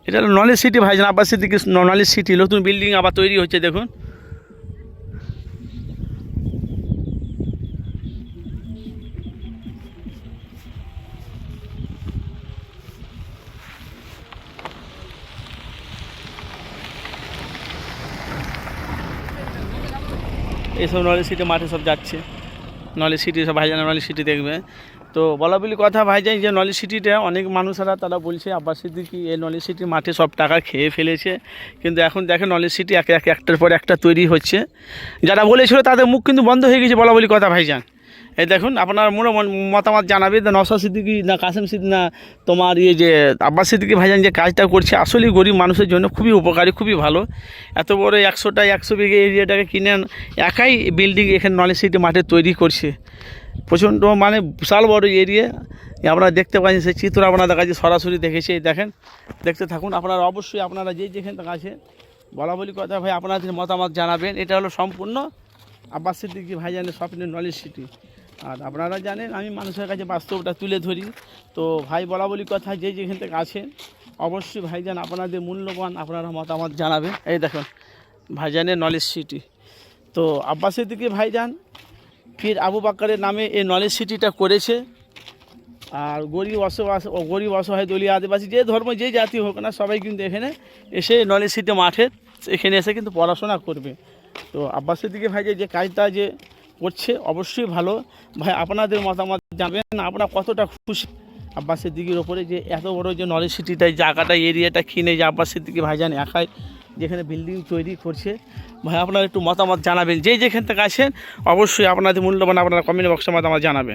এটা হলো knowledge city ভাইজান, আব্বাস সিদ্দিকী নলেজ সিটি, নতুন বিল্ডিং আবার তৈরি হচ্ছে দেখুন। এইসব নলেজ সিটি মাঠে সব যাচ্ছে, নলেজ সিটি সব ভাইজান নলেজ সিটি দেখবে। তো বলা বলি কথা ভাইজান যে নলেজ সিটিটা অনেক মানুষেরা তারা বলছে আব্বাস সিদ্দিকী এই নলেজ সিটির মাঠে সব টাকা খেয়ে ফেলেছে, কিন্তু এখন দেখেন নলেজ সিটি একে একে একটার পর একটা তৈরি হচ্ছে। যারা বলেছিল তাদের মুখ কিন্তু বন্ধ হয়ে গেছে বলা বলি কথা ভাইজান। এই দেখুন আপনার মতামত জানাবে নওশাদ সিদ্দিকী না কাসেম সিদ্দিকী না তোমার যে আব্বাস সিদ্দিকী ভাইজান যে কাজটা করছে আসলেই গরিব মানুষের জন্য খুবই উপকারী, খুবই ভালো। এত বড় 100 বিঘে এরিয়াটাকে কিনে একাই বিল্ডিং এখানে নলেজ সিটি মাঠে তৈরি করছে, প্রচণ্ড মানে বিশাল বড় এরিয়া। আপনারা দেখতে পাচ্ছেন সেই চিত্র আপনাদের কাছে সরাসরি দেখেছি, দেখেন দেখতে থাকুন। আপনারা অবশ্যই আপনারা যেখান থেকে আছে বলা বলি কথা ভাই আপনাদের মতামত জানাবেন। এটা হলো সম্পূর্ণ আব্বাস সিদ্দিকী ভাইজানের স্বপ্নের নলেজ সিটি। আর আপনারা জানেন আমি মানুষের কাছে বাস্তবটা তুলে ধরি। তো ভাই বলা বলি কথা যেখান থেকে আছেন অবশ্যই ভাইজান আপনাদের মূল্যবান আপনারা মতামত জানাবেন। এই দেখুন ভাইজানের নলেজ সিটি। তো আব্বাস সিদ্দিকী ভাইজান পীর আবু বাক্কারের নামে এই নলেজ সিটিটা করেছে। আর গরিব অসহায় দলীয় আদিবাসী যে ধর্ম যে জাতি হোক না সবাই কিন্তু এখানে এসে নলেজ সিটি মাঠের এখানে এসে কিন্তু পড়াশোনা করবে। তো আব্বাস সিদ্দিকী ভাই যে কাজটা যে করছে অবশ্যই ভালো। ভাই আপনাদের মতামত জানবেন, আপনারা কতটা খুশি আব্বাস সিদ্দিকীর ওপরে যে এত বড় যে নলেজ সিটিটাই জায়গাটা এরিয়াটা কিনে যে আব্বাস সিদ্দিকী ভাইজান একাই যেখানে বিল্ডিং তৈরি করছে। ভাই আপনারা একটু মতামত জানাবেন, যেখান থেকে আসেন অবশ্যই আপনাদের মূল্যবান আপনারা কমেন্ট বক্সে মতামত জানাবেন।